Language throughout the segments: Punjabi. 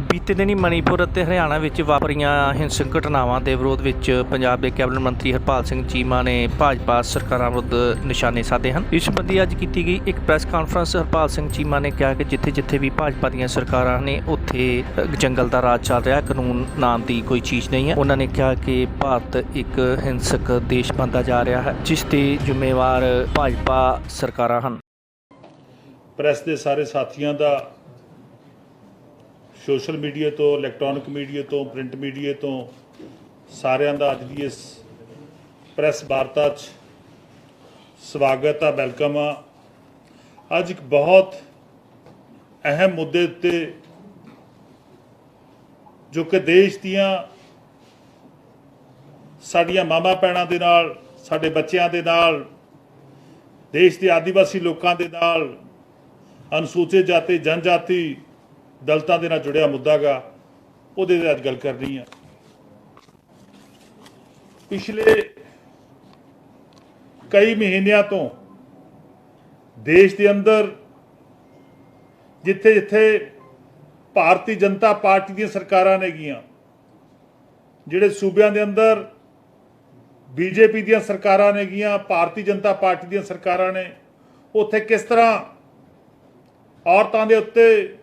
बीते दिन ही मणिपुर ਅਤੇ ਹਰਿਆਣਾ ਵਿੱਚ ਵਾਪਰੀਆਂ ਹਿੰਸਕ ਘਟਨਾਵਾਂ ਦੇ ਵਿਰੋਧ ਵਿੱਚ ਪੰਜਾਬ ਦੇ ਕੈਬਨਿਟ ਮੰਤਰੀ ਹਰਪਾਲ ਸਿੰਘ ਚੀਮਾ ਨੇ ਭਾਜਪਾ ਸਰਕਾਰਾਂ ਵਿਰੁੱਧ ਨਿਸ਼ਾਨੇ ਸਾਧੇ ਹਨ। ਇਸ ਸੰਬੰਧੀ ਅੱਜ ਕੀਤੀ ਗਈ ਇੱਕ ਪ੍ਰੈਸ ਕਾਨਫਰੰਸ ਹਰਪਾਲ ਸਿੰਘ ਚੀਮਾ ਨੇ ਕਿਹਾ ਕਿ ਜਿੱਥੇ-ਜਿੱਥੇ ਵੀ ਭਾਜਪਾ ਦੀਆਂ ਸਰਕਾਰਾਂ ਨੇ ਉੱਥੇ ਜੰਗਲ ਦਾ ਰਾਜ ਚੱਲ ਰਿਹਾ, ਕਾਨੂੰਨ ਨਾਮ ਦੀ ਕੋਈ ਚੀਜ਼ ਨਹੀਂ ਹੈ। ਉਹਨਾਂ ਨੇ ਕਿਹਾ ਕਿ ਭਾਰਤ ਇੱਕ ਹਿੰਸਕ ਦੇਸ਼ ਬਣਦਾ ਜਾ ਰਿਹਾ ਹੈ, ਜਿਸ ਦੇ ਜ਼ਿੰਮੇਵਾਰ ਭਾਜਪਾ ਸਰਕਾਰਾਂ ਹਨ। ਪ੍ਰੈਸ ਦੇ ਸਾਰੇ ਸਾਥੀਆਂ ਦਾ सोशल मीडिया तो इलैक्ट्रॉनिक मीडिया तो प्रिंट मीडिया तो सारिਆਂ ਦਾ ਅੱਜ ਦੀ ਇਸ ਪ੍ਰੈਸ ਵਾਰਤਾ 'ਚ ਸਵਾਗਤ ਆ, ਵੈਲਕਮ ਆ। ਅੱਜ ਇੱਕ ਬਹੁਤ ਅਹਿਮ ਮੁੱਦੇ ਉੱਤੇ ਜੋ ਕਿ ਦੇਸ਼ ਦੀਆਂ ਸਾਡੀਆਂ ਮਾਵਾਂ ਭੈਣਾਂ ਦੇ ਨਾਲ, ਸਾਡੇ ਬੱਚਿਆਂ ਦੇ ਨਾਲ, ਦੇਸ਼ ਦੇ ਆਦੀਵਾਸੀ ਲੋਕਾਂ ਦੇ ਨਾਲ, ਅਨੁਸੂਚਿਤ ਜਾਤੀ ਜਨਜਾਤੀ ਦਲਤਾਂ ਦੇ ਨਾਲ ਜੁੜਿਆ ਮੁੱਦਾ ਗਾ, ਉਹਦੇ 'ਤੇ ਅੱਜ ਗੱਲ ਕਰਨੀ ਆ। ਪਿਛਲੇ ਕਈ ਮਹੀਨਿਆਂ ਤੋਂ ਦੇਸ਼ ਦੇ ਅੰਦਰ ਜਿੱਥੇ-ਜਿੱਥੇ ਭਾਰਤੀ ਜਨਤਾ ਪਾਰਟੀ ਦੀਆਂ ਸਰਕਾਰਾਂ ਨੇਗੀਆਂ, ਜਿਹੜੇ ਸੂਬਿਆਂ ਦੇ ਅੰਦਰ ਬੀਜੇਪੀ ਦੀਆਂ ਸਰਕਾਰਾਂ ਨੇਗੀਆਂ, ਭਾਰਤੀ ਜਨਤਾ ਪਾਰਟੀ ਦੀਆਂ ਸਰਕਾਰਾਂ ਨੇ, ਉੱਥੇ ਕਿਸ ਤਰ੍ਹਾਂ ਔਰਤਾਂ ਦੇ ਉੱਤੇ,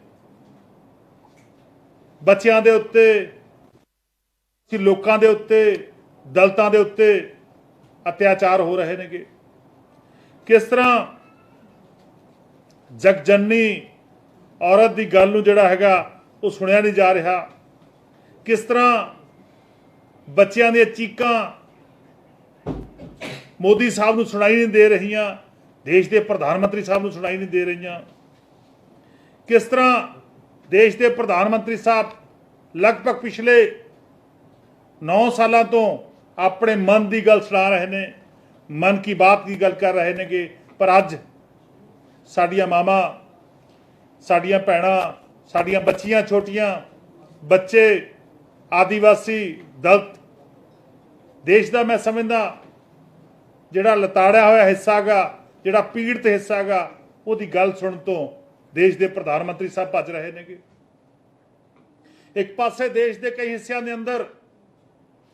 ਬੱਚਿਆਂ ਦੇ ਉੱਤੇ, ਲੋਕਾਂ ਦੇ ਉੱਤੇ, ਦਲਤਾਂ ਦੇ ਉੱਤੇ ਅਤਿਆਚਾਰ ਹੋ ਰਹੇ ਨੇਗੇ। ਕਿਸ ਤਰ੍ਹਾਂ ਜਗਜਨਨੀ ਔਰਤ ਦੀ ਗੱਲ ਨੂੰ ਜਿਹੜਾ ਹੈਗਾ ਉਹ ਸੁਣਿਆ ਨਹੀਂ ਜਾ ਰਿਹਾ। ਕਿਸ ਤਰ੍ਹਾਂ ਬੱਚਿਆਂ ਦੀਆਂ ਚੀਕਾਂ ਮੋਦੀ ਸਾਹਿਬ ਨੂੰ ਸੁਣਾਈ ਨਹੀਂ ਦੇ ਰਹੀਆਂ, ਦੇਸ਼ ਦੇ ਪ੍ਰਧਾਨ ਮੰਤਰੀ ਸਾਹਿਬ ਨੂੰ ਸੁਣਾਈ ਨਹੀਂ ਦੇ ਰਹੀਆਂ। ਕਿਸ ਤਰ੍ਹਾਂ ਦੇਸ਼ ਦੇ ਪ੍ਰਧਾਨ ਮੰਤਰੀ ਸਾਹਿਬ ਲਗਭਗ ਪਿਛਲੇ 9 ਸਾਲਾਂ ਤੋਂ ਆਪਣੇ ਮਨ ਦੀ ਗੱਲ ਸੁਣਾ ਰਹੇ ਨੇ, ਮਨ ਕੀ ਬਾਤ ਦੀ ਗੱਲ ਕਰ ਰਹੇ ਨੇਗੇ, ਪਰ ਅੱਜ ਸਾਡੀਆਂ ਮਾਵਾਂ, ਸਾਡੀਆਂ ਭੈਣਾਂ, ਸਾਡੀਆਂ ਬੱਚੀਆਂ, ਛੋਟੀਆਂ ਬੱਚੇ, ਆਦੀਵਾਸੀ ਦਲਤ, ਦੇਸ਼ ਦਾ ਮੈਂ ਸਮਝਦਾ ਜਿਹੜਾ ਲਤਾੜਿਆ ਹੋਇਆ ਹਿੱਸਾ ਗਾ, ਜਿਹੜਾ ਪੀੜਤ ਹਿੱਸਾ ਗਾ, ਉਹਦੀ ਗੱਲ ਸੁਣਨ ਤੋਂ ਦੇਸ਼ ਦੇ ਪ੍ਰਧਾਨ ਮੰਤਰੀ ਸਾਹਿਬ ਭੱਜ ਰਹੇ ਨੇਗੇ। ਇੱਕ ਪਾਸੇ ਦੇਸ਼ ਦੇ ਕਈ ਹਿੱਸਿਆਂ ਦੇ ਅੰਦਰ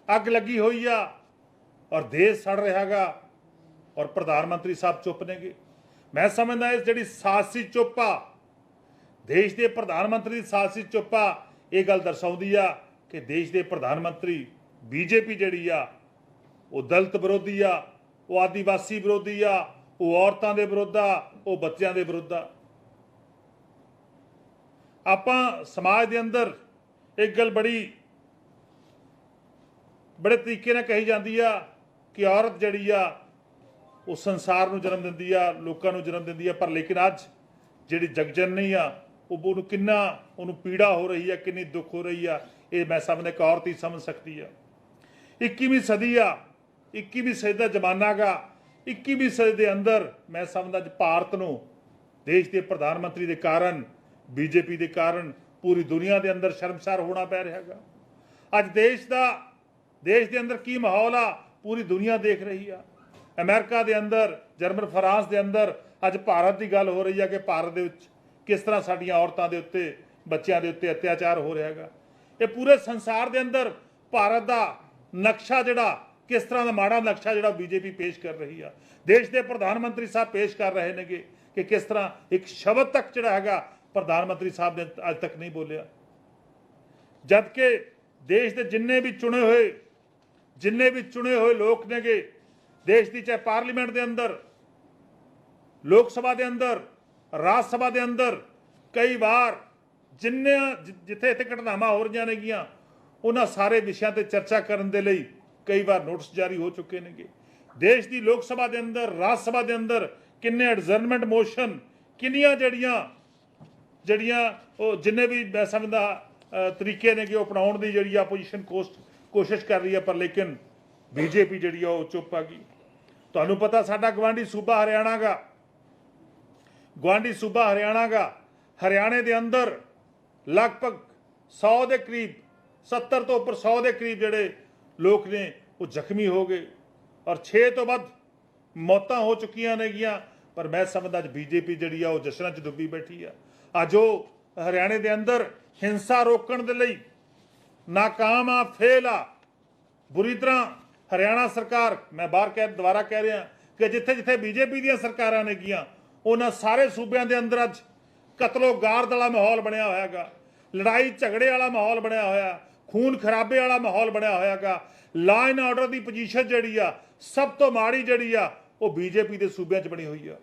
ਅੱਗ ਲੱਗੀ ਹੋਈ ਆ ਔਰ ਦੇਸ਼ ਸੜ ਰਿਹਾ ਗਾ, ਔਰ ਪ੍ਰਧਾਨ ਮੰਤਰੀ ਸਾਹਿਬ ਚੁੱਪ ਨੇਗੇ। ਮੈਂ ਸਮਝਦਾ ਇਸ ਜਿਹੜੀ ਸਾਹਸੀ ਚੁੱਪ ਆ, ਦੇਸ਼ ਦੇ ਪ੍ਰਧਾਨ ਮੰਤਰੀ ਦੀ ਸਾਹਸੀ ਚੁੱਪ ਆ, ਇਹ ਗੱਲ ਦਰਸਾਉਂਦੀ ਆ ਕਿ ਦੇਸ਼ ਦੇ ਪ੍ਰਧਾਨ ਮੰਤਰੀ ਬੀਜੇਪੀ ਜਿਹੜੀ ਆ ਉਹ ਦਲਿਤ ਵਿਰੋਧੀ ਆ, ਉਹ ਆਦੀਵਾਸੀ ਵਿਰੋਧੀ ਆ, ਉਹ ਔਰਤਾਂ ਦੇ ਵਿਰੁੱਧ ਆ, ਉਹ ਬੱਚਿਆਂ ਦੇ ਵਿਰੁੱਧ ਆ। ਆਪਾਂ ਸਮਾਜ ਦੇ ਅੰਦਰ ਇੱਕ ਗੱਲ ਬੜੇ ਤਰੀਕੇ ਨਾਲ ਕਹੀ ਜਾਂਦੀ ਆ ਕਿ ਔਰਤ ਜਿਹੜੀ ਆ ਉਹ ਸੰਸਾਰ ਨੂੰ ਜਨਮ ਦਿੰਦੀ ਆ, ਲੋਕਾਂ ਨੂੰ ਜਨਮ ਦਿੰਦੀ ਆ, ਪਰ ਲੇਕਿਨ ਅੱਜ ਜਿਹੜੀ ਜਗਜਨਨੀ ਆ ਉਹਨੂੰ ਕਿੰਨਾ ਉਹਨੂੰ ਪੀੜਾ ਹੋ ਰਹੀ ਆ, ਕਿੰਨੀ ਦੁੱਖ ਹੋ ਰਹੀ ਆ, ਇਹ ਮੈਂ ਸਮਝਦਾ ਇੱਕ ਔਰਤ ਹੀ ਸਮਝ ਸਕਦੀ ਆ। 21ਵੀਂ ਸਦੀ ਆ, 21ਵੀਂ ਸਦੀ ਦਾ ਜ਼ਮਾਨਾ ਗਾ। 21ਵੀਂ ਸਦੀ ਦੇ ਅੰਦਰ ਮੈਂ ਸਮਝਦਾ ਅੱਜ ਭਾਰਤ ਨੂੰ ਦੇਸ਼ ਦੇ ਪ੍ਰਧਾਨ ਮੰਤਰੀ ਦੇ ਕਾਰਨ, ਬੀਜੇਪੀ ਦੇ ਕਾਰਨ ਪੂਰੀ ਦੁਨੀਆ ਦੇ ਅੰਦਰ ਸ਼ਰਮਸਾਰ ਹੋਣਾ ਪੈ ਰਿਹਾ ਹੈਗਾ। ਅੱਜ ਦੇਸ਼ ਦੇ ਅੰਦਰ ਕੀ ਮਾਹੌਲ ਆ, ਪੂਰੀ ਦੁਨੀਆ ਦੇਖ ਰਹੀ ਆ। ਅਮਰੀਕਾ ਦੇ ਅੰਦਰ, ਜਰਮਨ, ਫਰਾਂਸ ਦੇ ਅੰਦਰ ਅੱਜ ਭਾਰਤ ਦੀ ਗੱਲ ਹੋ ਰਹੀ ਆ ਕਿ ਭਾਰਤ ਦੇ ਵਿੱਚ ਕਿਸ ਤਰ੍ਹਾਂ ਸਾਡੀਆਂ ਔਰਤਾਂ ਦੇ ਉੱਤੇ, ਬੱਚਿਆਂ ਦੇ ਉੱਤੇ ਅਤਿਆਚਾਰ ਹੋ ਰਿਹਾ ਹੈਗਾ। ਇਹ ਪੂਰੇ ਸੰਸਾਰ ਦੇ ਅੰਦਰ ਭਾਰਤ ਦਾ ਨਕਸ਼ਾ ਜਿਹੜਾ ਕਿਸ ਤਰ੍ਹਾਂ ਦਾ ਮਾੜਾ ਨਕਸ਼ਾ ਜਿਹੜਾ ਬੀਜੇਪੀ ਪੇਸ਼ ਕਰ ਰਹੀ ਆ, ਦੇਸ਼ ਦੇ ਪ੍ਰਧਾਨ ਮੰਤਰੀ ਸਾਹਿਬ ਪੇਸ਼ ਕਰ ਰਹੇ ਨੇਗੇ ਕਿ ਕਿਸ ਤਰ੍ਹਾਂ ਇੱਕ ਸ਼ਬਦ ਤੱਕ ਜਿਹੜਾ ਹੈਗਾ ਪ੍ਰਧਾਨ ਮੰਤਰੀ ਸਾਹਿਬ ਨੇ ਅੱਜ ਤੱਕ ਨਹੀਂ ਬੋਲਿਆ। ਜਦ ਕਿ ਦੇਸ਼ ਦੇ ਜਿੰਨੇ ਵੀ ਚੁਣੇ ਹੋਏ ਲੋਕ ਨੇਗੇ, ਦੇਸ਼ ਦੀ ਚਾਹੇ ਪਾਰਲੀਮੈਂਟ ਦੇ ਅੰਦਰ, ਲੋਕ ਸਭਾ ਦੇ ਅੰਦਰ, ਰਾਜ ਸਭਾ ਦੇ ਅੰਦਰ, ਕਈ ਵਾਰ ਜਿੱਥੇ ਇੱਥੇ ਘਟਨਾਵਾਂ ਹੋ ਰਹੀਆਂ ਨੇਗੀਆਂ, ਉਹਨਾਂ ਸਾਰੇ ਵਿਸ਼ਿਆਂ ਤੇ ਚਰਚਾ ਕਰਨ ਦੇ ਲਈ ਕਈ ਵਾਰ ਨੋਟਿਸ ਜਾਰੀ ਹੋ ਚੁੱਕੇ ਨੇਗੇ। ਦੇਸ਼ ਦੀ ਲੋਕ ਸਭਾ ਦੇ ਅੰਦਰ, ਰਾਜ ਸਭਾ ਦੇ ਅੰਦਰ ਕਿੰਨੇ ਐਡਜਰਨਮੈਂਟ ਮੋਸ਼ਨ, ਕਿੰਨੀਆਂ ਜਿਹੜੀਆਂ ਉਹ ਜਿੰਨੇ ਵੀ ਮੈਂ ਸਮਝਦਾ ਤਰੀਕੇ ਨੇ ਕਿ ਉਹ ਅਪਣਾਉਣ ਦੀ ਜਿਹੜੀ ਆਪੋਜੀਸ਼ਨ ਕੋਸ਼ਿਸ਼ ਕਰ ਰਹੀ ਹੈ, ਪਰ ਲੇਕਿਨ ਬੀਜੇਪੀ ਜਿਹੜੀ ਆ ਉਹ ਚੁੱਪ ਆ ਗਈ। ਤੁਹਾਨੂੰ ਪਤਾ ਸਾਡਾ ਗਵਾਂਢੀ ਸੂਬਾ ਹਰਿਆਣਾ ਗਾ। ਹਰਿਆਣੇ ਦੇ ਅੰਦਰ ਲਗਭਗ 100 ਦੇ ਕਰੀਬ, 70 ਤੋਂ ਉੱਪਰ 100 ਦੇ ਕਰੀਬ ਜਿਹੜੇ ਲੋਕ ਨੇ ਉਹ ਜ਼ਖਮੀ ਹੋ ਗਏ ਔਰ 6 ਤੋਂ ਵੱਧ ਮੌਤਾਂ ਹੋ ਚੁੱਕੀਆਂ ਨੇਗੀਆਂ। ਪਰ ਮੈਂ ਸਮਝਦਾ ਅੱਜ ਬੀਜੇਪੀ ਜਿਹੜੀ ਆ ਉਹ ਜਸ਼ਨਾਂ 'ਚ ਡੁੱਬੀ ਬੈਠੀ ਆ। ਅੱਜ ਉਹ ਹਰਿਆਣੇ ਦੇ ਅੰਦਰ ਹਿੰਸਾ ਰੋਕਣ ਦੇ ਲਈ ਨਾਕਾਮ ਆ, ਫੇਲ ਆ। ਬੁਰੀ ਤਰ੍ਹਾਂ ਹਰਿਆਣਾ ਸਰਕਾਰ, ਮੈਂ ਦੁਬਾਰਾ ਕਹਿ ਰਿਹਾ ਕਿ ਜਿੱਥੇ ਜਿੱਥੇ ਬੀਜੇਪੀ ਦੀਆਂ ਸਰਕਾਰਾਂ ਨੇ ਗਈਆਂ, ਉਹਨਾਂ ਸਾਰੇ ਸੂਬਿਆਂ ਦੇ ਅੰਦਰ ਅੱਜ ਕਤਲੋ ਗਾਰਦ ਵਾਲਾ ਮਾਹੌਲ ਬਣਿਆ ਹੋਇਆ ਹੈਗਾ, ਲੜਾਈ ਝਗੜੇ ਵਾਲਾ ਮਾਹੌਲ ਬਣਿਆ ਹੋਇਆ, ਖੂਨ ਖਰਾਬੇ ਵਾਲਾ ਮਾਹੌਲ ਬਣਿਆ ਹੋਇਆ ਹੈਗਾ। Law and order the position ਜਿਹੜੀ ਆ ਸਭ ਤੋਂ ਮਾੜੀ ਜਿਹੜੀ ਆ ਉਹ ਬੀਜੇਪੀ ਦੇ ਸੂਬਿਆਂ 'ਚ ਬਣੀ ਹੋਈ ਆ।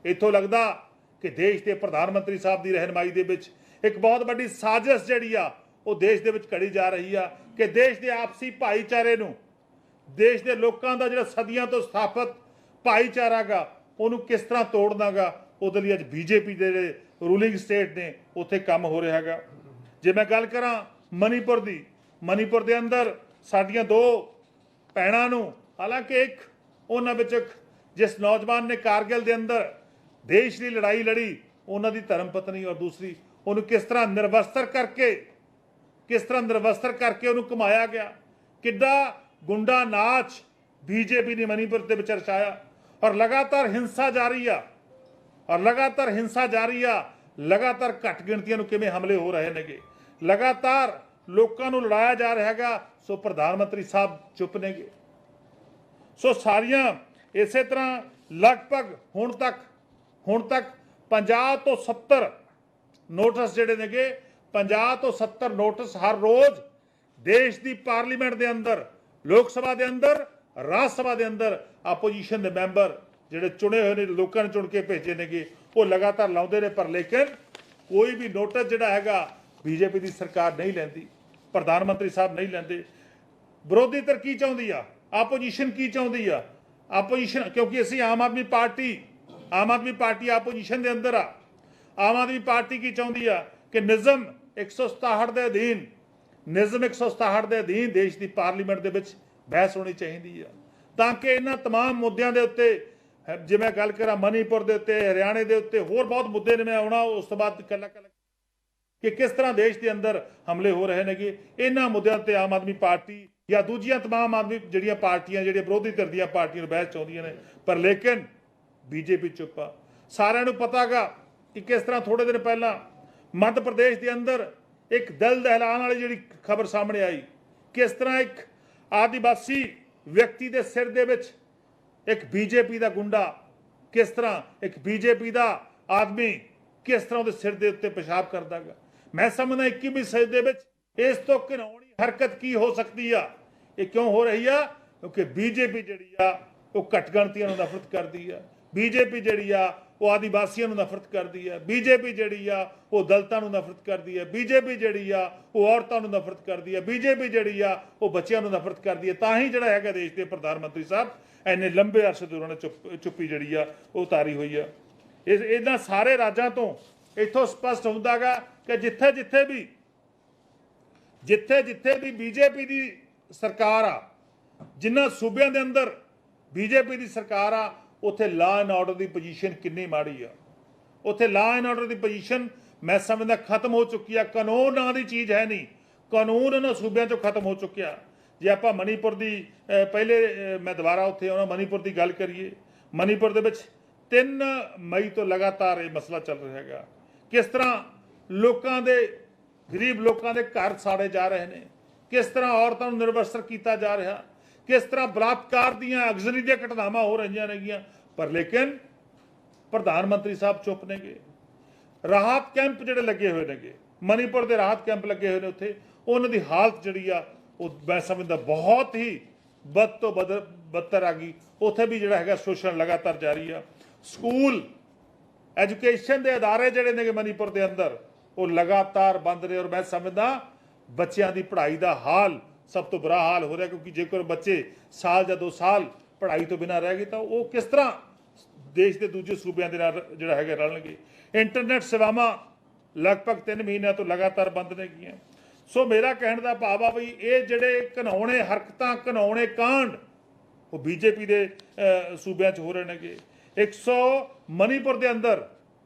ਇੱਥੋਂ ਲੱਗਦਾ ਕਿ ਦੇਸ਼ ਦੇ ਪ੍ਰਧਾਨ ਮੰਤਰੀ ਸਾਹਿਬ ਦੀ ਰਹਿਨਮਾਈ ਦੇ ਵਿੱਚ ਇੱਕ ਬਹੁਤ ਵੱਡੀ ਸਾਜ਼ਿਸ਼ ਜਿਹੜੀ ਆ ਉਹ ਦੇਸ਼ ਦੇ ਵਿੱਚ ਘੜੀ ਜਾ ਰਹੀ ਆ ਕਿ ਦੇਸ਼ ਦੇ ਆਪਸੀ ਭਾਈਚਾਰੇ ਨੂੰ, ਦੇਸ਼ ਦੇ ਲੋਕਾਂ ਦਾ ਜਿਹੜਾ ਸਦੀਆਂ ਤੋਂ ਸਥਾਪਿਤ ਭਾਈਚਾਰਾ ਗਾ, ਉਹਨੂੰ ਕਿਸ ਤਰ੍ਹਾਂ ਤੋੜਨਾ ਗਾ, ਉਹਦੇ ਲਈ ਅੱਜ ਬੀਜੇਪੀ ਦੇ ਜਿਹੜੇ ਰੂਲਿੰਗ ਸਟੇਟ ਨੇ ਉੱਥੇ ਕੰਮ ਹੋ ਰਿਹਾ ਹੈਗਾ। ਜੇ ਮੈਂ ਗੱਲ ਕਰਾਂ ਮਨੀਪੁਰ ਦੀ, ਮਨੀਪੁਰ ਦੇ ਅੰਦਰ ਸਾਡੀਆਂ ਦੋ ਭੈਣਾਂ ਨੂੰ, ਹਾਲਾਂਕਿ ਇੱਕ ਉਹਨਾਂ ਵਿੱਚ ਜਿਸ ਨੌਜਵਾਨ ਨੇ ਕਾਰਗਿਲ ਦੇ ਅੰਦਰ ਦੇਸ਼ ਦੀ ਲੜਾਈ ਲੜੀ, ਉਹਨਾਂ ਦੀ ਧਰਮ ਪਤਨੀ, ਔਰ ਦੂਸਰੀ ਉਹਨੂੰ ਕਿਸ ਤਰ੍ਹਾਂ ਨਿਰਵਸਤਰ ਕਰਕੇ ਉਹਨੂੰ ਘੁਮਾਇਆ ਗਿਆ। ਕਿੱਡਾ ਗੁੰਡਾ ਨਾਚ ਬੀਜੇਪੀ ਨੇ ਮਨੀਪੁਰ ਦੇ ਵਿੱਚ ਰਚਾਇਆ, ਔਰ ਲਗਾਤਾਰ ਹਿੰਸਾ ਜਾਰੀ ਆ, ਲਗਾਤਾਰ ਘੱਟ ਗਿਣਤੀਆਂ ਨੂੰ ਕਿਵੇਂ ਹਮਲੇ ਹੋ ਰਹੇ ਨੇਗੇ, ਲਗਾਤਾਰ ਲੋਕਾਂ ਨੂੰ ਲੜਾਇਆ ਜਾ ਰਿਹਾ ਹੈਗਾ। ਸੋ ਪ੍ਰਧਾਨ ਮੰਤਰੀ ਸਾਹਿਬ ਚੁੱਪ ਨੇਗੇ। ਸੋ ਸਾਰੀਆਂ ਇਸੇ ਤਰ੍ਹਾਂ ਲਗਭਗ ਹੁਣ ਤੱਕ 50 ਤੋਂ 70 ਨੋਟਿਸ ਜਿਹੜੇ ਨੇਗੇ, 50 ਤੋਂ 70 ਨੋਟਿਸ ਹਰ ਰੋਜ਼ ਦੇਸ਼ ਦੀ ਪਾਰਲੀਮੈਂਟ ਦੇ ਅੰਦਰ, ਲੋਕ ਸਭਾ ਦੇ ਅੰਦਰ, ਰਾਜ ਸਭਾ ਦੇ ਅੰਦਰ ਆਪੋਜੀਸ਼ਨ ਦੇ ਮੈਂਬਰ ਜਿਹੜੇ ਚੁਣੇ ਹੋਏ ਨੇ, ਲੋਕਾਂ ਨੇ ਚੁਣ ਕੇ ਭੇਜੇ ਨੇਗੇ, ਉਹ ਲਗਾਤਾਰ ਲਾਉਂਦੇ ਨੇ। ਪਰ ਲੇਕਿਨ ਕੋਈ ਵੀ ਨੋਟਿਸ ਜਿਹੜਾ ਹੈਗਾ ਬੀਜੇਪੀ ਦੀ ਸਰਕਾਰ ਨਹੀਂ ਲੈਂਦੀ, ਪ੍ਰਧਾਨ ਮੰਤਰੀ ਸਾਹਿਬ ਨਹੀਂ ਲੈਂਦੇ। ਵਿਰੋਧੀ ਧਿਰ ਕੀ ਚਾਹੁੰਦੀ ਆ, ਆਪੋਜੀਸ਼ਨ ਕੀ ਚਾਹੁੰਦੀ ਆ? ਆਪੋਜੀਸ਼ਨ, ਕਿਉਂਕਿ ਅਸੀਂ ਆਮ ਆਦਮੀ ਪਾਰਟੀ ਆਪੋਜੀਸ਼ਨ ਦੇ ਅੰਦਰ ਆ। ਆਮ ਆਦਮੀ ਪਾਰਟੀ ਕੀ ਚਾਹੁੰਦੀ ਆ ਕਿ ਨਿਯਮ 167 ਦੇ ਅਧੀਨ ਦੇਸ਼ ਦੀ ਪਾਰਲੀਮੈਂਟ ਦੇ ਵਿੱਚ ਬਹਿਸ ਹੋਣੀ ਚਾਹੀਦੀ ਆ, ਤਾਂ ਕਿ ਇਹਨਾਂ तमाम ਮੁੱਦਿਆਂ ਦੇ ਉੱਤੇ, ਜੇ ਮੈਂ ਗੱਲ ਕਰਾਂ ਮਨੀਪੁਰ ਦੇ ਉੱਤੇ, ਹਰਿਆਣੇ ਦੇ ਉੱਤੇ, ਹੋਰ ਬਹੁਤ ਮੁੱਦੇ ਨੇ, ਮੈਂ ਆਉਣਾ ਉਸ ਤੋਂ ਬਾਅਦ ਇਕੱਲਾ ਕਿ ਕਿਸ ਤਰ੍ਹਾਂ ਦੇਸ਼ ਦੇ ਅੰਦਰ ਹਮਲੇ ਹੋ ਰਹੇ ਨੇਗੇ। ਇਹਨਾਂ ਮੁੱਦਿਆਂ ਤੇ ਆਮ ਆਦਮੀ ਪਾਰਟੀ ਜਾਂ ਦੂਜੀਆਂ तमाम ਆਦਮੀ ਜਿਹੜੀਆਂ ਪਾਰਟੀਆਂ, ਜਿਹੜੀਆਂ ਵਿਰੋਧੀ ਧਿਰ ਦੀਆਂ ਪਾਰਟੀਆਂ ਨੂੰ ਬਹਿਸ ਚਾਹੁੰਦੀਆਂ ਨੇ, ਪਰ ਲੇਕਿਨ ਬੀਜੇਪੀ ਚੁੱਪ ਆ। ਸਾਰਿਆਂ ਨੂੰ ਪਤਾ ਗਾ ਕਿ ਕਿਸ ਤਰ੍ਹਾਂ ਥੋੜੇ ਦਿਨ ਪਹਿਲਾਂ ਮੱਧ ਪ੍ਰਦੇਸ਼ ਦੇ ਅੰਦਰ ਇੱਕ ਦਿਲ ਦਹਿਲਾਣ ਵਾਲੀ ਜਿਹੜੀ ਖਬਰ ਸਾਹਮਣੇ ਆਈ, ਕਿਸ ਤਰ੍ਹਾਂ ਇੱਕ ਆदिवासी ਵਿਅਕਤੀ ਦੇ ਸਿਰ ਦੇ ਵਿੱਚ ਇੱਕ ਬੀਜੇਪੀ ਦਾ ਗੁੰਡਾ, ਕਿਸ ਤਰ੍ਹਾਂ ਇੱਕ ਬੀਜੇਪੀ ਦਾ ਆਦਮੀ ਕਿਸ ਤਰ੍ਹਾਂ ਉਹਦੇ ਸਿਰ ਦੇ ਉੱਤੇ ਪਿਸ਼ਾਬ ਕਰਦਾ ਗਾ। ਮੈਂ ਸਮਝਦਾ 21ਵੀਂ ਸਦੀ ਦੇ ਵਿੱਚ ਇਸ ਤੋਂ ਘਿਨਾਉਣੀ ਹਰਕਤ ਕੀ ਹੋ ਸਕਦੀ ਆ? ਇਹ ਕਿਉਂ ਹੋ ਰਹੀ ਆ? ਕਿਉਂਕਿ ਬੀਜੇਪੀ ਜਿਹੜੀ ਆ ਉਹ ਘੱਟ ਗਿਣਤੀਆਂ ਨੂੰ ਨਫ਼ਰਤ ਕਰਦੀ ਆ, ਬੀਜੇਪੀ ਜਿਹੜੀ ਆ ਉਹ ਆदिवासियों ਨੂੰ ਨਫ਼ਰਤ ਕਰਦੀ ਹੈ, ਬੀਜੇਪੀ ਜਿਹੜੀ ਆ ਉਹ ਦਲਿਤਾਂ ਨੂੰ ਨਫ਼ਰਤ ਕਰਦੀ ਹੈ, ਬੀਜੇਪੀ ਜਿਹੜੀ ਆ ਉਹ ਔਰਤਾਂ ਨੂੰ ਨਫ਼ਰਤ ਕਰਦੀ ਹੈ, ਬੀਜੇਪੀ ਜਿਹੜੀ ਆ ਉਹ ਬੱਚਿਆਂ ਨੂੰ ਨਫ਼ਰਤ ਕਰਦੀ ਹੈ। ਤਾਂ ਹੀ ਜਿਹੜਾ ਹੈਗਾ ਦੇਸ਼ ਦੇ ਪ੍ਰਧਾਨ ਮੰਤਰੀ ਸਾਹਿਬ ਇੰਨੇ ਲੰਬੇ ਅਰਸੇ ਤੋਂ ਉਹਨਾਂ ਨੇ ਚੁੱਪੀ ਜਿਹੜੀ ਆ ਉਹ ਉਤਾਰੀ ਹੋਈ ਆ। ਇਹਨਾਂ ਸਾਰੇ ਰਾਜਾਂ ਤੋਂ ਇੱਥੋਂ ਸਪਸ਼ਟ ਹੁੰਦਾ ਗਾ ਕਿ ਜਿੱਥੇ ਜਿੱਥੇ ਵੀ ਬੀਜੇਪੀ ਦੀ ਸਰਕਾਰ ਆ, ਜਿਨ੍ਹਾਂ ਸੂਬਿਆਂ ਦੇ ਅੰਦਰ ਬੀਜੇਪੀ ਦੀ ਸਰਕਾਰ ਆ, ਉੱਥੇ law and order the position ਕਿੰਨੀ ਮਾੜੀ ਆ। ਉੱਥੇ law and order the position ਮੈਂ ਸਮਝਦਾ ਖਤਮ ਹੋ ਚੁੱਕੀ ਆ। ਕਾਨੂੰਨ ਨਾਂ ਦੀ ਚੀਜ਼ ਹੈ ਨਹੀਂ, ਕਾਨੂੰਨ ਇਹਨਾਂ ਸੂਬਿਆਂ 'ਚੋਂ ਖਤਮ ਹੋ ਚੁੱਕਿਆ। ਜੇ ਆਪਾਂ ਮਨੀਪੁਰ ਦੀ ਪਹਿਲੇ ਮੈਂ ਦੁਬਾਰਾ ਉੱਥੇ ਆਉਣਾ, ਮਨੀਪੁਰ ਦੀ ਗੱਲ ਕਰੀਏ, ਮਨੀਪੁਰ ਦੇ ਵਿੱਚ 3 ਮਈ ਤੋਂ ਲਗਾਤਾਰ ਇਹ ਮਸਲਾ ਚੱਲ ਰਿਹਾ ਹੈਗਾ। ਕਿਸ ਤਰ੍ਹਾਂ ਲੋਕਾਂ ਦੇ, ਗਰੀਬ ਲੋਕਾਂ ਦੇ ਘਰ ਸਾੜੇ ਜਾ ਰਹੇ ਨੇ, ਕਿਸ ਤਰ੍ਹਾਂ ਔਰਤਾਂ ਨੂੰ ਨਿਰਵਸਤਰ ਕੀਤਾ ਜਾ ਰਿਹਾ, ਕਿਸ ਤਰ੍ਹਾਂ ਬਲਾਤਕਾਰ ਦੀਆਂ, ਅਗਜ਼ਰੀ ਦੀਆਂ ਘਟਨਾਵਾਂ ਹੋ ਰਹੀਆਂ ਨੇਗੀਆਂ। ਪਰ ਲੇਕਿਨ ਪ੍ਰਧਾਨ ਮੰਤਰੀ ਸਾਹਿਬ ਚੁੱਪ ਨੇਗੇ। ਰਾਹਤ ਕੈਂਪ ਜਿਹੜੇ ਲੱਗੇ ਹੋਏ ਨੇਗੇ, ਮਨੀਪੁਰ ਦੇ ਰਾਹਤ ਕੈਂਪ ਲੱਗੇ ਹੋਏ ਨੇ, ਉੱਥੇ ਉਹਨਾਂ ਦੀ ਹਾਲਤ ਜਿਹੜੀ ਆ ਉਹ ਮੈਂ ਸਮਝਦਾ ਬਹੁਤ ਹੀ ਬਦ ਤੋਂ ਬਦਤਰ ਆ ਗਈ। ਉੱਥੇ ਵੀ ਜਿਹੜਾ ਹੈਗਾ ਸ਼ੋਸ਼ਣ ਲਗਾਤਾਰ ਜਾਰੀ ਆ। ਸਕੂਲ, ਐਜੂਕੇਸ਼ਨ ਦੇ ਅਦਾਰੇ ਜਿਹੜੇ ਨੇਗੇ ਮਨੀਪੁਰ ਦੇ ਅੰਦਰ ਉਹ ਲਗਾਤਾਰ ਬੰਦ ਰਹੇ, ਔਰ ਮੈਂ ਸਮਝਦਾ ਬੱਚਿਆਂ ਦੀ ਪੜ੍ਹਾਈ ਦਾ ਹਾਲ ਸਭ ਤੋਂ ਬੁਰਾ ਹਾਲ ਹੋ ਰਿਹਾ, ਕਿਉਂਕਿ ਜੇਕਰ ਬੱਚੇ ਸਾਲ ਜਾਂ 2 ਸਾਲ ਪੜ੍ਹਾਈ ਤੋਂ ਬਿਨਾਂ ਰਹਿ ਗਏ ਤਾਂ ਉਹ ਕਿਸ ਤਰ੍ਹਾਂ ਦੇਸ਼ ਦੇ ਦੂਜੇ ਸੂਬਿਆਂ ਦੇ ਨਾਲ ਜਿਹੜਾ ਹੈਗਾ ਰਲਣਗੇ। ਇੰਟਰਨੈਟ ਸੇਵਾਵਾਂ ਲਗਭਗ 3 ਮਹੀਨਿਆਂ ਤੋਂ ਲਗਾਤਾਰ ਬੰਦ ਨੇਗੀਆਂ। ਸੋ ਮੇਰਾ ਕਹਿਣ ਦਾ ਭਾਵ ਆ ਵੀ ਇਹ ਜਿਹੜੇ ਘਿਨਾਉਣੇ ਹਰਕਤਾਂ, ਘਿਨਾਉਣੇ ਕਾਂਡ ਉਹ ਬੀਜੇਪੀ ਦੇ ਸੂਬਿਆਂ 'ਚ ਹੋ ਰਹੇ ਨੇਗੇ। ਮਨੀਪੁਰ ਦੇ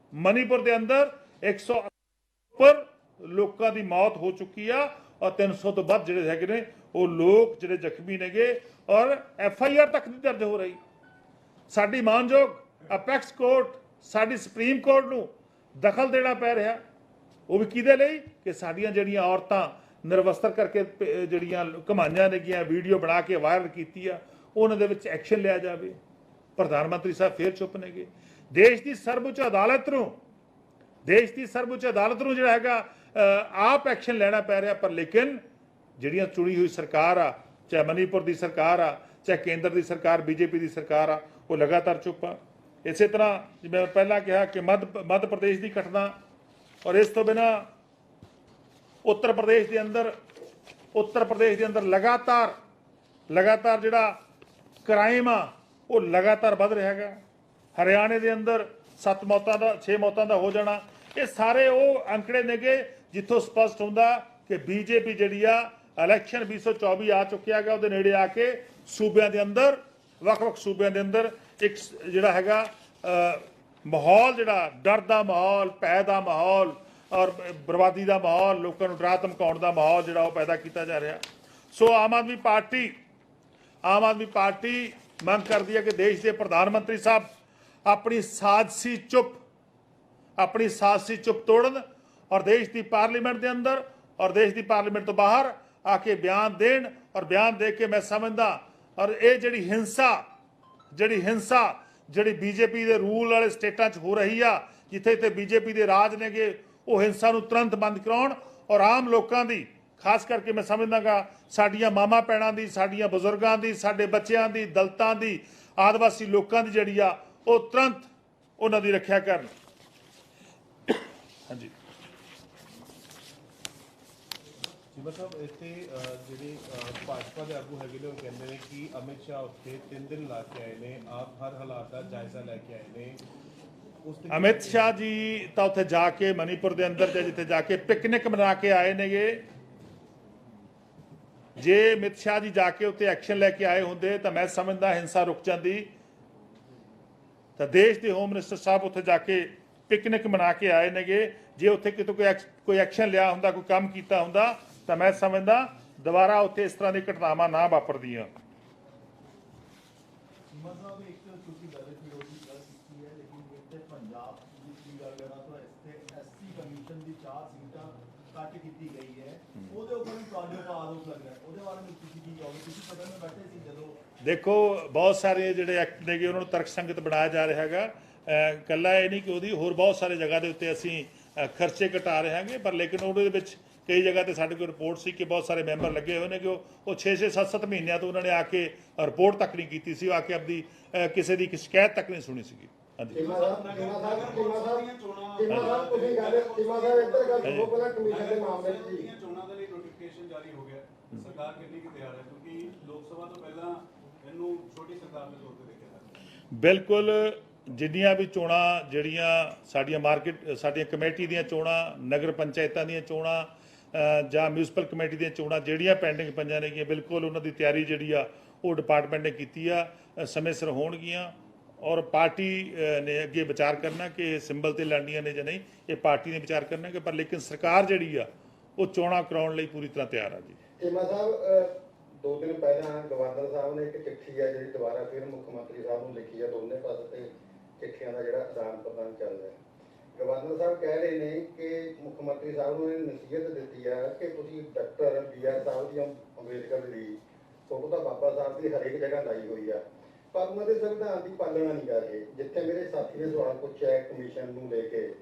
ਅੰਦਰ 100 ਉੱਪਰ ਲੋਕਾਂ ਦੀ ਮੌਤ ਹੋ ਚੁੱਕੀ ਆ, ਔਰ 300 ਤੋਂ ਵੱਧ ਜਿਹੜੇ ਹੈਗੇ ਨੇ ਉਹ ਲੋਕ ਜਿਹੜੇ ਜ਼ਖਮੀ ਨੇਗੇ, ਔਰ FIR ਤੱਕ ਨਹੀਂ ਦਰਜ ਹੋ ਰਹੀ। ਸਾਡੀ ਮਾਨਯੋਗ ਅਪੈਕਸ ਕੋਰਟ, ਸਾਡੀ ਸੁਪਰੀਮ ਕੋਰਟ ਨੂੰ ਦਖਲ ਦੇਣਾ ਪੈ ਰਿਹਾ। ਉਹ ਵੀ ਕਿਹਦੇ ਲਈ ਕਿ ਸਾਡੀਆਂ ਜਿਹੜੀਆਂ ਔਰਤਾਂ ਨਿਰਵਸਤਰ ਕਰਕੇ ਜਿਹੜੀਆਂ ਕਮਾਈਆਂ ਨੇਗੀਆਂ ਵੀਡੀਓ ਬਣਾ ਕੇ ਵਾਇਰਲ ਕੀਤੀ ਆ ਉਹਨਾਂ ਦੇ ਵਿੱਚ ਐਕਸ਼ਨ ਲਿਆ ਜਾਵੇ। ਪ੍ਰਧਾਨ ਮੰਤਰੀ ਸਾਹਿਬ ਫੇਰ ਚੁੱਪ ਨੇਗੇ। ਦੇਸ਼ ਦੀ ਸਰਵਉੱਚ ਅਦਾਲਤ ਨੂੰ ਜਿਹੜਾ ਹੈਗਾ ਆਪ ਐਕਸ਼ਨ ਲੈਣਾ ਪੈ ਰਿਹਾ, ਪਰ ਲੇਕਿਨ ਜਿਹੜੀਆਂ ਚੁਣੀ ਹੋਈ ਸਰਕਾਰ ਆ, ਚਾਹੇ ਮਨੀਪੁਰ ਦੀ ਸਰਕਾਰ ਆ, ਚਾਹੇ ਕੇਂਦਰ ਦੀ ਸਰਕਾਰ ਬੀਜੇਪੀ ਦੀ ਸਰਕਾਰ ਆ, ਉਹ ਲਗਾਤਾਰ ਚੁੱਪ ਆ। ਇਸੇ ਤਰ੍ਹਾਂ ਜਿਵੇਂ ਮੈਂ ਪਹਿਲਾਂ ਕਿਹਾ ਕਿ ਮੱਧ ਪ੍ਰਦੇਸ਼ ਦੀ ਘਟਨਾ, ਔਰ ਇਸ ਤੋਂ ਬਿਨਾਂ ਉੱਤਰ ਪ੍ਰਦੇਸ਼ ਦੇ ਅੰਦਰ ਲਗਾਤਾਰ ਜਿਹੜਾ ਕ੍ਰਾਈਮ ਆ ਉਹ ਲਗਾਤਾਰ ਵੱਧ ਰਿਹਾ ਹੈਗਾ। ਹਰਿਆਣੇ ਦੇ ਅੰਦਰ 6 ਮੌਤਾਂ ਦਾ ਹੋ ਜਾਣਾ, ਇਹ ਸਾਰੇ ਉਹ ਅੰਕੜੇ ਨੇਗੇ ਜਿੱਥੋਂ ਸਪਸ਼ਟ ਹੁੰਦਾ ਕਿ ਬੀਜੇਪੀ ਜਿਹੜੀ ਆ ਇਲੈਕਸ਼ਨ 2024 ਆ ਚੁੱਕਿਆ ਹੈਗਾ, ਉਹਦੇ ਨੇੜੇ ਆ ਕੇ ਸੂਬਿਆਂ ਦੇ ਅੰਦਰ ਵੱਖ-ਵੱਖ ਸੂਬਿਆਂ ਦੇ ਅੰਦਰ ਇੱਕ ਜਿਹੜਾ ਹੈਗਾ ਮਾਹੌਲ, ਜਿਹੜਾ ਡਰ ਦਾ ਮਾਹੌਲ, ਭੈ ਦਾ ਮਾਹੌਲ ਔਰ ਬਰਬਾਦੀ ਦਾ ਮਾਹੌਲ, ਲੋਕਾਂ ਨੂੰ ਡਰਾ ਧਮਕਾਉਣ ਦਾ ਮਾਹੌਲ ਜਿਹੜਾ ਉਹ ਪੈਦਾ ਕੀਤਾ ਜਾ ਰਿਹਾ। ਸੋ ਆਮ ਆਦਮੀ ਪਾਰਟੀ ਮੰਗ ਕਰਦੀ ਹੈ ਕਿ ਦੇਸ਼ ਦੇ ਪ੍ਰਧਾਨ ਮੰਤਰੀ ਸਾਹਿਬ ਆਪਣੀ ਸਾਜ਼ਸੀ ਚੁੱਪ ਤੋੜਨ ਔਰ ਦੇਸ਼ ਦੀ ਪਾਰਲੀਮੈਂਟ ਦੇ ਅੰਦਰ ਔਰ ਦੇਸ਼ ਦੀ ਪਾਰਲੀਮੈਂਟ ਤੋਂ ਬਾਹਰ ਆ ਕੇ ਬਿਆਨ ਦੇਣ, ਔਰ ਬਿਆਨ ਦੇ ਕੇ ਮੈਂ ਸਮਝਦਾ ਔਰ ਇਹ ਜਿਹੜੀ ਹਿੰਸਾ ਜਿਹੜੀ ਬੀਜੇਪੀ ਦੇ ਰੂਲ ਵਾਲੇ ਸਟੇਟਾਂ 'ਚ ਹੋ ਰਹੀ ਆ, ਜਿੱਥੇ ਬੀਜੇਪੀ ਦੇ ਰਾਜ ਨੇਗੇ, ਉਹ ਹਿੰਸਾ ਨੂੰ ਤੁਰੰਤ ਬੰਦ ਕਰਾਉਣ ਔਰ ਆਮ ਲੋਕਾਂ ਦੀ, ਖਾਸ ਕਰਕੇ ਮੈਂ ਸਮਝਦਾਗਾ ਸਾਡੀਆਂ ਮਾਵਾਂ ਭੈਣਾਂ ਦੀ, ਸਾਡੀਆਂ ਬਜ਼ੁਰਗਾਂ ਦੀ, ਸਾਡੇ ਬੱਚਿਆਂ ਦੀ, ਦਲਿਤਾਂ ਦੀ, ਆਦਿਵਾਸੀ ਲੋਕਾਂ ਦੀ ਜਿਹੜੀ ਆ ਉਹ ਤੁਰੰਤ ਉਹਨਾਂ ਦੀ ਰੱਖਿਆ ਕਰਨ। ਹਾਂਜੀ ਚੀਮਾ ਸਾਹਿਬ, ਇੱਥੇ ਜਿਹੜੇ ਭਾਜਪਾ ਦੇ ਆਗੂ ਹੈਗੇ ਨੇ ਉਹ ਕਹਿੰਦੇ ਨੇ ਕਿ ਅਮਿਤ ਸ਼ਾਹ ਉੱਥੇ 3 ਦਿਨ ਲਾ ਕੇ ਆਏ ਨੇ, ਆਪ ਹਰ ਹਾਲਾਤ ਦਾ ਜਾਇਜ਼ਾ ਲੈ ਕੇ ਆਏ ਨੇ। ਅਮਿਤ ਸ਼ਾਹ ਜੀ ਤਾਂ ਉੱਥੇ ਜਾ ਕੇ ਮਨੀਪੁਰ ਦੇ ਅੰਦਰ ਜਿੱਥੇ ਜਾ ਕੇ ਪਿਕਨਿਕ ਮਨਾ ਕੇ ਆਏ ਨੇਗੇ। ਜੇ ਅਮਿਤ ਸ਼ਾਹ ਜੀ ਜਾ ਕੇ ਉੱਥੇ ਐਕਸ਼ਨ ਲੈ ਕੇ ਆਏ ਹੁੰਦੇ ਤਾਂ ਮੈਂ ਸਮਝਦਾ ਹਿੰਸਾ ਰੁਕ ਜਾਂਦੀ। ਤਾਂ ਦੇਸ਼ ਦੇ ਹੋਮ ਮਿਨਿਸਟਰ ਸਾਹਿਬ ਉੱਥੇ ਜਾ ਕੇ ਪਿਕਨਿਕ ਮਨਾ ਕੇ ਆਏ ਨੇਗੇ। ਜੇ ਉੱਥੇ ਕਿਤੋਂ ਕੋਈ ਐਕਸ਼ਨ ਲਿਆ ਹੁੰਦਾ, ਕੋਈ ਕੰਮ ਕੀਤਾ ਹੁੰਦਾ ਤਾਂ ਮੈਂ ਸਮਝਦਾ ਦੁਬਾਰਾ ਉੱਥੇ ਇਸ ਤਰ੍ਹਾਂ ਦੀ ਘਟਨਾਵਾਂ ਨਾ ਵਾਪਰਦੀਆਂ। ਪੰਜਾਬ ਦੀ ਗੱਲ ਕਰਾਂ ਤਾਂ ਐਸਸੀ ਕਮਿਸ਼ਨ ਦੀ 4 ਸੀਟਾਂ ਕੱਟ ਕੀਤੀ ਗਈ ਹੈ, ਉਹਦੇ ਉੱਪਰ ਵੀ ਤੁਹਾਡੇ ਉੱਪਰ ਆਰੋਪ ਲੱਗ ਰਿਹਾ, ਉਹਦੇ ਬਾਰੇ ਵਿੱਚ ਤੁਸੀਂ ਕੀ ਕਹੋਗੇ? ਤੁਸੀਂ ਸਦਨ ਵਿੱਚ ਬੈਠੇ ਸੀ ਜਦੋਂ? ਦੇਖੋ, ਬਹੁਤ ਸਾਰੇ ਜਿਹੜੇ ਐਕਟ ਨੇਗੇ ਉਹਨਾਂ ਨੂੰ ਤਰਕਸੰਗਤ ਬਣਾਇਆ ਜਾ ਰਿਹਾ ਹੈਗਾ। ਇਕੱਲਾ ਇਹ ਨਹੀਂ ਕਿ ਉਹਦੀ, ਹੋਰ ਬਹੁਤ ਸਾਰੇ ਜਗ੍ਹਾ ਦੇ ਉੱਤੇ ਅਸੀਂ ਖਰਚੇ ਘਟਾ ਰਹੇ ਹਾਂਗੇ, ਪਰ ਲੇਕਿਨ ਉਹਦੇ ਵਿੱਚ ਕਈ ਜਗ੍ਹਾ ਤੇ ਸਾਡੇ ਕੋਲ ਰਿਪੋਰਟ ਸੀ ਕਿ ਬਹੁਤ ਸਾਰੇ ਮੈਂਬਰ ਲੱਗੇ ਹੋਏ ਨੇ ਕਿ ਉਹ 6-6 7-7 ਮਹੀਨਿਆਂ ਤੋਂ ਉਹਨਾਂ ਨੇ ਆ ਕੇ ਰਿਪੋਰਟ ਤੱਕ ਨਹੀਂ ਕੀਤੀ ਸੀ, ਆ ਕੇ ਆਪਦੀ ਕਿਸੇ ਦੀ ਸ਼ਿਕਾਇਤ ਤੱਕ ਨਹੀਂ ਸੁਣੀ ਸੀਗੀ। ਹਾਂਜੀ ਚੀਮਾ ਸਾਹਿਬ ਇੱਧਰ ਗੱਲ ਸੁਣੋ ਪਹਿਲਾਂ ਕਮਿਸ਼ਨ ਦੇ ਮਾਮਲੇ 'ਚ ਜੀ। ਚੋਣਾਂ ਦੇ ਲਈ ਨੋਟੀਫਿਕੇਸ਼ਨ ਜਾਰੀ ਹੋ ਗਿਆ, ਸਰਕਾਰ ਕਿੰਨੀ ਕੁ ਤਿਆਰ ਹੈ? ਕਿਉਂਕਿ ਲੋਕ ਸਭਾ ਤੋਂ ਪਹਿਲਾਂ ਇਹਨੂੰ ਛੋਟੀ ਸਰਕਾਰ ਦੇ ਤੌਰ ਤੇ ਦੇਖਿਆ ਜਾਂਦਾ। ਬਿਲਕੁਲ, ਜਿੰਨੀਆਂ ਵੀ ਚੋਣਾਂ ਜਿਹੜੀਆਂ ਸਾਡੀਆਂ ਕਮੇਟੀ ਦੀਆਂ ਚੋਣਾਂ, ਨਗਰ ਪੰਚਾਇਤਾਂ ਦੀਆਂ ਚੋਣਾਂ ਜਾਂ ਮਿਊਨਿਸਪਲ ਕਮੇਟੀ ਦੀਆਂ ਚੋਣਾਂ ਜਿਹੜੀਆਂ ਪੈਂਡਿੰਗ ਪਈਆਂ ਨੇਗੀਆਂ, ਬਿਲਕੁਲ ਉਹਨਾਂ ਦੀ ਤਿਆਰੀ ਜਿਹੜੀ ਆ ਉਹ ਡਿਪਾਰਟਮੈਂਟ ਨੇ ਕੀਤੀ ਆ, ਸਮੇਂ ਸਿਰ ਹੋਣਗੀਆਂ। ਔਰ ਪਾਰਟੀ ਨੇ ਅੱਗੇ ਵਿਚਾਰ ਕਰਨਾ ਕਿ ਇਹ ਸਿੰਬਲ ਤੇ ਲੜਨੀਆਂ ਨੇ ਜਾਂ ਨਹੀਂ, ਇਹ ਪਾਰਟੀ ਨੇ ਵਿਚਾਰ ਕਰਨਾ ਕਿ, ਪਰ ਲੇਕਿਨ ਸਰਕਾਰ ਜਿਹੜੀ ਆ ਉਹ ਚੋਣਾਂ ਕਰਾਉਣ ਲਈ ਪੂਰੀ ਤਰ੍ਹਾਂ ਤਿਆਰ ਆ ਜੀ। ਚੀਮਾ ਸਾਹਿਬ, 2 ਦਿਨ ਪਹਿਲਾਂ ਗਵਰਨਰ ਸਾਹਿਬ ਨੇ ਇੱਕ ਚਿੱਠੀ ਆ ਜਿਹੜੀ ਦੁਬਾਰਾ ਫਿਰ ਮੁੱਖ ਮੰਤਰੀ ਸਾਹਿਬ ਨੂੰ ਲਿਖੀ ਆ, ਦੋਨੇ ਪਾਸੇ ਤੇ ਚਿੱਠੀਆਂ ਦਾ ਜਿਹੜਾ ਆਦਾਨ ਪ੍ਰਦਾਨ ਚੱਲ ਰਿਹਾ। ਗਵਰਨਰ ਸਾਹਿਬ ਕਹਿ ਰਹੇ ਨੇ ਕਿ ਮੁੱਖ ਮੰਤਰੀ ਸਾਹਿਬ ਨੂੰ ਇਹ ਨਸੀਹਤ ਦਿੱਤੀ ਆ ਕਿ ਤੁਸੀਂ ਡਾਕਟਰ BR ਸਾਹਿਬ ਦੀ, ਅੰਬੇਦਕਰ ਦੀ ਫੋਟੋ ਤਾਂ ਬਾਬਾ ਸਾਹਿਬ ਦੀ ਹਰੇਕ ਜਗ੍ਹਾ ਲਾਈ ਹੋਈ ਆ, ਪਰ ਉਹਨਾਂ ਦੇ ਸੰਵਿਧਾਨ ਦੀ ਪਾਲਣਾ ਨਹੀਂ ਕਰ ਰਹੇ। ਜਿੱਥੇ ਮੇਰੇ ਸਾਥੀ ਨੇ ਸਵਾਲ ਪੁੱਛਿਆ ਕਮਿਸ਼ਨ ਨੂੰ ਲੈ ਕੇ,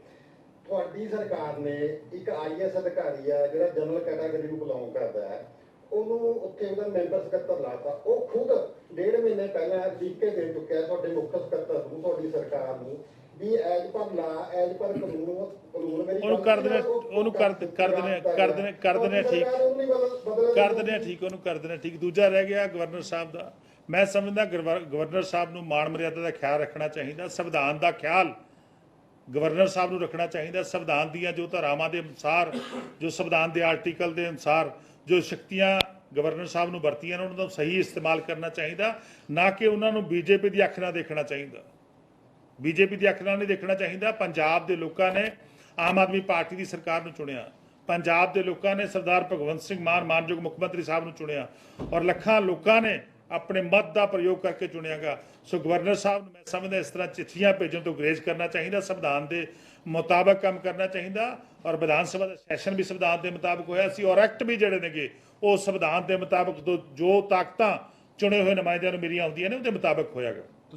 ਤੁਹਾਡੀ ਸਰਕਾਰ ਨੇ ਇੱਕ IAS ਅਧਿਕਾਰੀ ਆ ਜਿਹੜਾ ਜਨਰਲ ਕੈਟਾਗਰੀ ਨੂੰ ਬਿਲੋਂਗ ਕਰਦਾ ਹੈ, ਉਹਨੂੰ ਉੱਥੇ ਉਹਦਾ ਮੈਂਬਰ ਸਕੱਤਰ ਲਾਤਾ। ਉਹ ਖੁਦ 1.5 ਮਹੀਨੇ ਪਹਿਲਾਂ ਲਿਖ ਕੇ ਦੇ ਚੁੱਕਿਆ ਤੁਹਾਡੇ ਮੁੱਖ ਸਕੱਤਰ ਨੂੰ, ਤੁਹਾਡੀ ਸਰਕਾਰ ਨੂੰ, ਵੀ ਐਜ ਪਰ ਲਾ, ਐਜ ਪਰ ਕਾਨੂੰਨ ਮੇਰੀ ਉਹਨੂੰ ਕਰ ਦਿੰਦੇ ਠੀਕ। ਦੂਜਾ ਰਹਿ ਗਿਆ ਗਵਰਨਰ ਸਾਹਿਬ ਦਾ। ਮੈਂ ਸਮਝਦਾ ਗਵਰਨਰ ਸਾਹਿਬ ਨੂੰ ਮਾਣ ਮਰਿਆਦਾ ਦਾ ਖਿਆਲ ਰੱਖਣਾ ਚਾਹੀਦਾ, ਸੰਵਿਧਾਨ ਦਾ ਖਿਆਲ ਗਵਰਨਰ ਸਾਹਿਬ ਨੂੰ ਰੱਖਣਾ ਚਾਹੀਦਾ। ਸੰਵਿਧਾਨ ਦੀਆਂ ਜੋ ਧਾਰਾਵਾਂ ਦੇ ਅਨੁਸਾਰ, ਜੋ ਸੰਵਿਧਾਨ ਦੇ ਆਰਟੀਕਲ ਦੇ ਅਨੁਸਾਰ ਜੋ ਸ਼ਕਤੀਆਂ ਗਵਰਨਰ ਸਾਹਿਬ ਨੂੰ ਵਰਤੀਆਂ ਨੇ, ਉਹਨਾਂ ਦਾ ਸਹੀ ਇਸਤੇਮਾਲ ਕਰਨਾ ਚਾਹੀਦਾ, ਨਾ ਕਿ ਉਹਨਾਂ ਨੂੰ ਬੀਜੇਪੀ ਦੀ ਅੱਖ ਨਾਲ ਦੇਖਣਾ ਚਾਹੀਦਾ। ਬੀਜੇਪੀ ਦੀ ਅੱਖ ਨਾਲ ਨਹੀਂ ਦੇਖਣਾ ਚਾਹੀਦਾ। ਪੰਜਾਬ ਦੇ ਲੋਕਾਂ ਨੇ ਆਮ ਆਦਮੀ ਪਾਰਟੀ ਦੀ ਸਰਕਾਰ ਨੂੰ ਚੁਣਿਆ, ਪੰਜਾਬ ਦੇ ਲੋਕਾਂ ਨੇ ਸਰਦਾਰ ਭਗਵੰਤ ਸਿੰਘ ਮਾਨ, ਮਾਨਯੋਗ ਮੁੱਖ ਮੰਤਰੀ ਸਾਹਿਬ ਨੂੰ ਚੁਣਿਆ, ਔਰ ਲੱਖਾਂ ਲੋਕਾਂ ਨੇ ਆਪਣੇ ਮਤ ਦਾ ਪ੍ਰਯੋਗ ਕਰਕੇ ਚੁਣਿਆ ਗਿਆ। ਸੋ ਗਵਰਨਰ ਸਾਹਿਬ ਨੂੰ ਮੈਂ ਸਮਝਦਾ ਇਸ ਤਰ੍ਹਾਂ ਚਿੱਠੀਆਂ ਭੇਜਣ ਤੋਂ ਗੁਰੇਜ਼ ਕਰਨਾ ਚਾਹੀਦਾ, ਸੰਵਿਧਾਨ ਦੇ ਮੁਤਾਬਕ ਕੰਮ ਕਰਨਾ ਚਾਹੀਦਾ। ਔਰ ਵਿਧਾਨ ਸਭਾ ਦਾ ਸੈਸ਼ਨ ਵੀ ਸੰਵਿਧਾਨ ਦੇ ਮੁਤਾਬਕ ਹੋਇਆ ਸੀ ਔਰ ਐਕਟ ਵੀ ਜਿਹੜੇ ਨੇਗੇ ਉਹ ਸੰਵਿਧਾਨ ਦੇ ਮੁਤਾਬਕ ਜੋ ਤਾਕਤਾਂ ਚੁਣੇ ਹੋਏ ਨੁਮਾਇੰਦਿਆਂ ਨੂੰ ਮੇਰੀਆਂ ਆਉਂਦੀਆਂ ਨੇ ਉਹਦੇ ਮੁਤਾਬਕ ਹੋਇਆਗਾ।